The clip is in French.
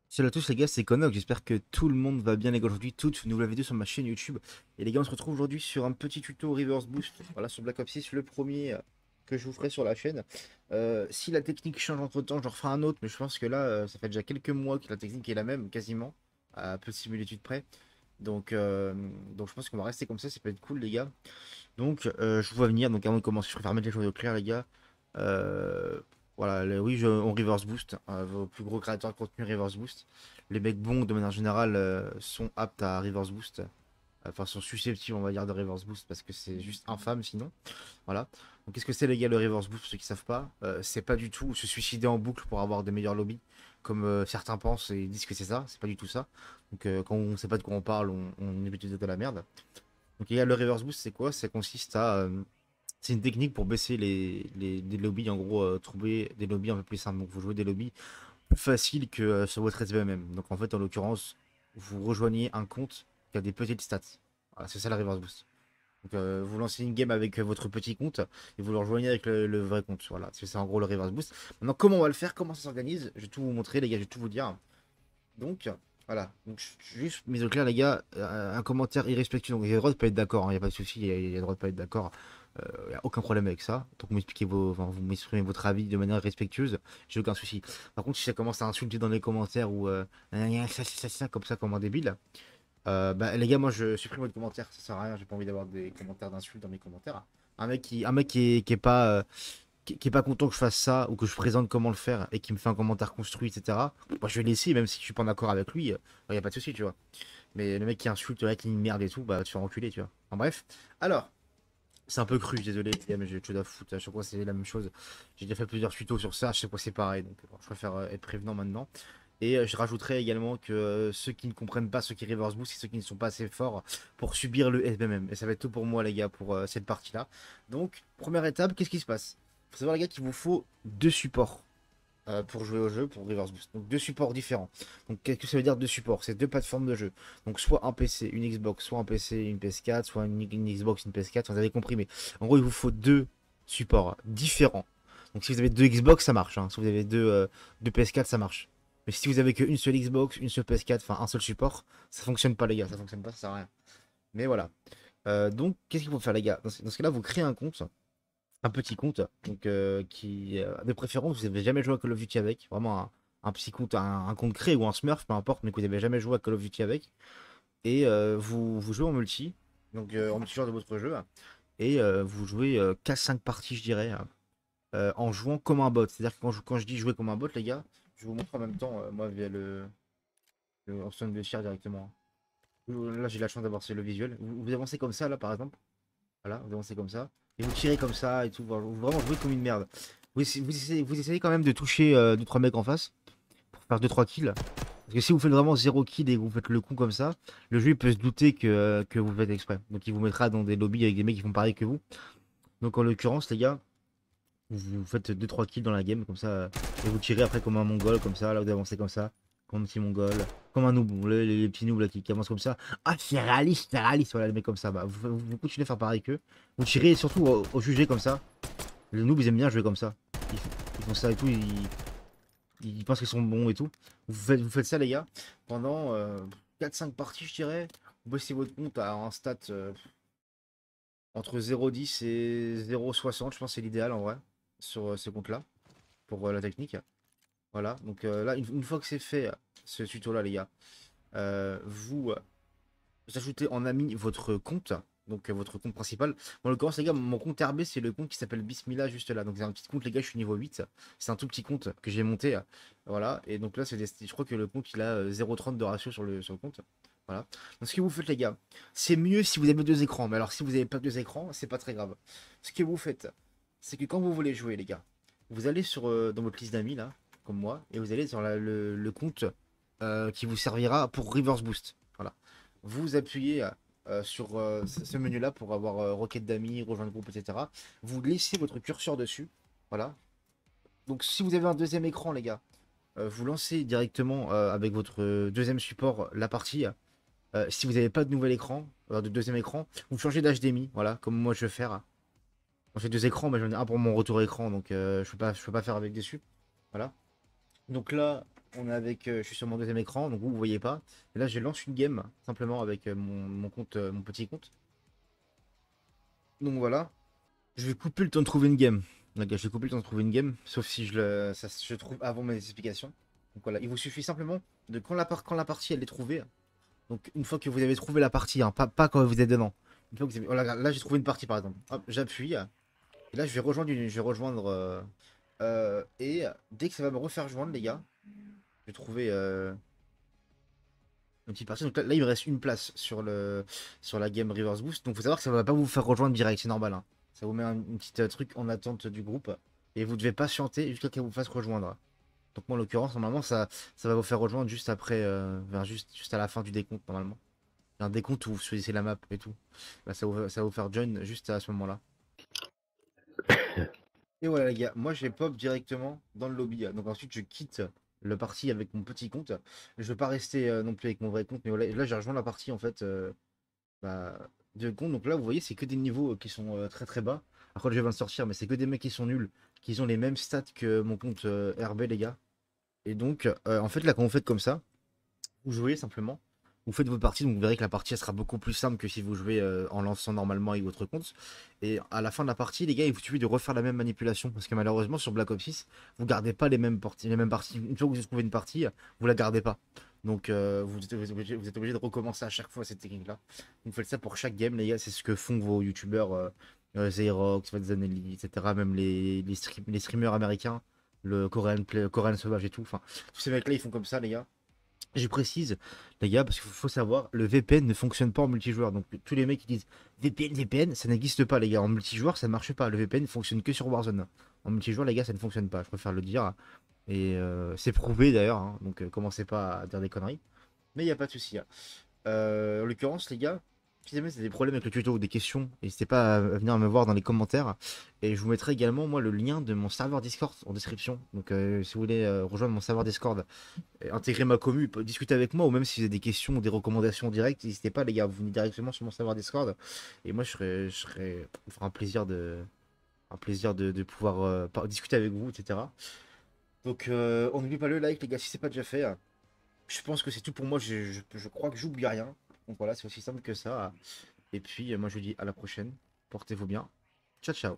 Salut à tous les gars, c'est Connor, j'espère que tout le monde va bien les gars aujourd'hui, toute nouvelle vidéo sur ma chaîne YouTube. Et les gars, on se retrouve aujourd'hui sur un petit tuto Reverse Boost, voilà, sur Black Ops 6, le premier que je vous ferai sur la chaîne. Si la technique change entre temps, je referai un autre, mais je pense que là, ça fait déjà quelques mois que la technique est la même, quasiment, à peu de similitudes près. Donc, euh, donc je pense qu'on va rester comme ça peut être cool les gars. Donc je vous vois venir, donc avant de commencer, je préfère mettre les choses au clair les gars. Euh, voilà, oui, on reverse boost, vos plus gros créateurs de contenu reverse boost. Les mecs bons de manière générale sont aptes à reverse boost, enfin sont susceptibles on va dire de reverse boost parce que c'est juste infâme sinon. Voilà. Donc qu'est-ce que c'est les gars le reverse boost pour ceux qui savent pas? C'est pas du tout se suicider en boucle pour avoir des meilleurs lobbies comme certains pensent et disent que c'est ça, c'est pas du tout ça. Donc quand on sait pas de quoi on parle, on est plutôt de la merde. Donc il y a le reverse boost, c'est quoi? Ça consiste à c'est une technique pour baisser des lobbies, en gros, trouver des lobbies un peu plus simples. Donc vous jouez des lobbies plus faciles que sur votre SBMM. Donc en fait, en l'occurrence, vous rejoignez un compte qui a des petites stats. Voilà, c'est ça la reverse boost. Donc vous lancez une game avec votre petit compte et vous le rejoignez avec le vrai compte. Voilà, c'est ça en gros le reverse boost. Maintenant, comment on va le faire? Comment ça s'organise? Je vais tout vous montrer, les gars, je vais tout vous dire. Donc, voilà. Donc, juste mise au clair, les gars, un commentaire irrespectueux. Donc, il y a le droit de pas être d'accord, il n'y a pas de souci, il y a le droit de pas être d'accord. Il n'y a aucun problème avec ça. Donc, vous m'expliquez enfin, vous m'exprimez votre avis de manière respectueuse, j'ai aucun souci. Par contre, si ça commence à insulter dans les commentaires ou ça, comme ça, comme un débile, bah, les gars, moi je supprime votre commentaire, ça sert à rien, j'ai pas envie d'avoir des commentaires d'insultes dans mes commentaires. Un mec qui est pas. Qui est pas content que je fasse ça ou que je présente comment le faire et qui me fait un commentaire construit, etc. Moi, je vais laisser, même si je suis pas d'accord avec lui, il y a pas de souci, tu vois. Mais le mec qui insulte, le mec qui merde et tout, bah, tu fais enculer, tu vois. Enfin, bref. Alors, c'est un peu cru, désolé, les gars, mais j'ai autre chose à foutre. À chaque fois, c'est la même chose. J'ai déjà fait plusieurs tutos sur ça, à chaque fois, c'est pareil. Donc, bon, je préfère être prévenant maintenant. Et je rajouterai également que ceux qui ne comprennent pas ce qui est reverse boost, c'est ceux qui ne sont pas assez forts pour subir le SBMM. Et ça va être tout pour moi, les gars, pour cette partie-là. Donc, première étape, qu'est-ce qui se passe? Il faut savoir, les gars, qu'il vous faut deux supports pour jouer au jeu, pour reverse boost. Donc, deux supports différents. Donc, qu'est-ce que ça veut dire deux supports? C'est deux plateformes de jeu. Donc, soit un PC, une Xbox, soit un PC, une PS4, soit une Xbox, une PS4. Vous avez compris, mais en gros, il vous faut deux supports différents. Donc, si vous avez deux Xbox, ça marche, hein. Si vous avez deux PS4, ça marche. Mais si vous avez qu'une seule Xbox, une seule PS4, enfin un seul support, ça fonctionne pas, les gars. Ça fonctionne pas, ça sert à rien. Mais voilà. Donc, qu'est-ce qu'il faut faire, les gars? Dans ce cas-là, vous créez un compte, un petit compte, donc qui, de préférence, vous n'avez jamais joué à Call of Duty avec. Vraiment un petit compte, un compte créé ou un Smurf, peu importe, mais que vous n'avez jamais joué à Call of Duty avec. Et vous jouez en multi, donc en multijoueur de votre jeu. Et vous jouez 4-5 parties, je dirais, en jouant comme un bot. C'est-à-dire que quand je dis jouer comme un bot, les gars, je vous montre en même temps, moi, via le option de tir directement. Là, j'ai la chance d'avoir le visuel. Vous avancez comme ça, là, par exemple. Voilà, vous avancez comme ça. Et vous tirez comme ça et tout. Vous vraiment jouez comme une merde. Vous essayez quand même de toucher 2-3 mecs en face pour faire 2-3 kills. Parce que si vous faites vraiment 0 kill et que vous faites le coup comme ça, le jeu il peut se douter que vous faites exprès. Donc il vous mettra dans des lobbies avec des mecs qui font pareil que vous. Donc en l'occurrence, les gars, vous faites 2-3 kills dans la game comme ça. Et vous tirez après comme un mongol comme ça. Là vous avancez comme ça. Comme un petit mongol. Comme un noob. Les petits noobs là qui avancent comme ça. Ah c'est réaliste, c'est réaliste. Voilà les mecs comme ça. Bah, vous continuez à faire pareil qu'eux. Vous tirez surtout au jugé comme ça. Les noobs ils aiment bien jouer comme ça. Ils, ils font ça et tout. Ils pensent qu'ils sont bons et tout. Vous faites ça les gars. Pendant 4-5 parties je dirais. Vous baissez votre compte à un stat entre 0,10 et 0,60. Je pense que c'est l'idéal en vrai. Sur ce compte là. Pour la technique. Voilà, donc là, une fois que c'est fait, ce tuto-là, les gars, vous ajoutez en ami votre compte, donc votre compte principal. En l'occurrence, les gars, mon compte RB, c'est le compte qui s'appelle Bismillah, juste là. Donc c'est un petit compte, les gars, je suis niveau 8. C'est un tout petit compte que j'ai monté. Voilà, et donc là, je crois que le compte, il a 0,30 de ratio sur le compte. Voilà. Donc ce que vous faites, les gars, c'est mieux si vous avez deux écrans. Mais alors, si vous n'avez pas deux écrans, c'est pas très grave. Ce que vous faites, c'est que quand vous voulez jouer, les gars, vous allez dans votre liste d'amis, là, comme moi, et vous allez sur le compte qui vous servira pour Reverse Boost. Voilà. Vous appuyez sur ce menu-là pour avoir requête d'amis, rejoindre groupe, etc. Vous laissez votre curseur dessus. Voilà. Donc si vous avez un deuxième écran, les gars, vous lancez directement avec votre deuxième support la partie. Si vous n'avez pas de nouvel écran, de deuxième écran, vous changez d'HDMI, voilà, comme moi je vais faire. Moi j'ai deux écrans, mais j'en ai un pour mon retour écran, donc je peux pas faire avec dessus. Voilà. Donc là, On est avec, je suis sur mon deuxième écran, donc vous voyez pas. Et là, je lance une game simplement avec mon compte, mon petit compte. Donc voilà. Je vais couper le temps de trouver une game. Donc, je vais couper le temps de trouver une game, sauf si je trouve avant mes explications. Donc voilà, il vous suffit simplement de quand la partie elle est trouvée. Donc une fois que vous avez trouvé la partie, hein, pas quand vous êtes dedans. Une fois que vous avez- voilà, là j'ai trouvé une partie par exemple. Hop, j'appuie. Et là je vais rejoindre je vais rejoindre. Et dès que ça va me refaire joindre les gars, je vais trouver une petite partie. Donc là, il me reste une place sur la game Rivers Boost. Donc faut savoir que ça va pas vous faire rejoindre direct, c'est normal, hein. Ça vous met une petite truc en attente du groupe. Et vous devez patienter jusqu'à ce qu'elle vous fasse rejoindre. Donc moi en l'occurrence, normalement ça va vous faire rejoindre juste après, juste à la fin du décompte normalement. Il y a un décompte où vous choisissez la map et tout. Bah, ça va vous faire join juste à ce moment-là. Et voilà les gars, moi j'ai pop directement dans le lobby. Donc ensuite je quitte le parti avec mon petit compte. Je veux pas rester non plus avec mon vrai compte, mais voilà, là j'ai rejoint la partie en fait bah, de compte. Donc là vous voyez c'est que des niveaux qui sont très très bas. Après je viens de sortir, mais c'est que des mecs qui sont nuls, qui ont les mêmes stats que mon compte RB les gars. Et donc en fait là quand vous faites comme ça, vous jouez simplement. Vous faites votre partie, donc vous verrez que la partie elle sera beaucoup plus simple que si vous jouez en lançant normalement avec votre compte. Et à la fin de la partie, les gars, il vous suffit de refaire la même manipulation. Parce que malheureusement, sur Black Ops 6, vous gardez pas les mêmes parties. Une fois que vous trouvez une partie, vous la gardez pas. Donc vous êtes obligé de recommencer à chaque fois cette technique-là. Vous faites ça pour chaque game, les gars. C'est ce que font vos youtubeurs, Zayrox, Zanelli, etc. Même les streamers américains, le Korean Sauvage et tout. Enfin, tous ces mecs-là, ils font comme ça, les gars. Je précise, les gars, parce qu'il faut savoir, le VPN ne fonctionne pas en multijoueur. Donc tous les mecs qui disent VPN, VPN, ça n'existe pas, les gars. En multijoueur, ça ne marche pas. Le VPN ne fonctionne que sur Warzone. En multijoueur, les gars, ça ne fonctionne pas. Je préfère le dire. Et c'est prouvé d'ailleurs. Hein. Donc commencez pas à dire des conneries. Mais il n'y a pas de souci. Hein. En l'occurrence, les gars, si jamais vous avez des problèmes avec le tuto ou des questions, n'hésitez pas à venir me voir dans les commentaires. Et je vous mettrai également, moi, le lien de mon serveur Discord en description. Donc si vous voulez rejoindre mon serveur Discord intégrer ma commu, discuter avec moi, ou même si vous avez des questions ou des recommandations directes, n'hésitez pas les gars, vous venez directement sur mon serveur Discord. Et moi ça me fera un plaisir de pouvoir discuter avec vous, etc. Donc on n'oublie pas le like les gars si c'est pas déjà fait. Je pense que c'est tout pour moi, je crois que j'oublie rien. Donc voilà, c'est aussi simple que ça. Et puis moi je vous dis à la prochaine, portez-vous bien. Ciao ciao.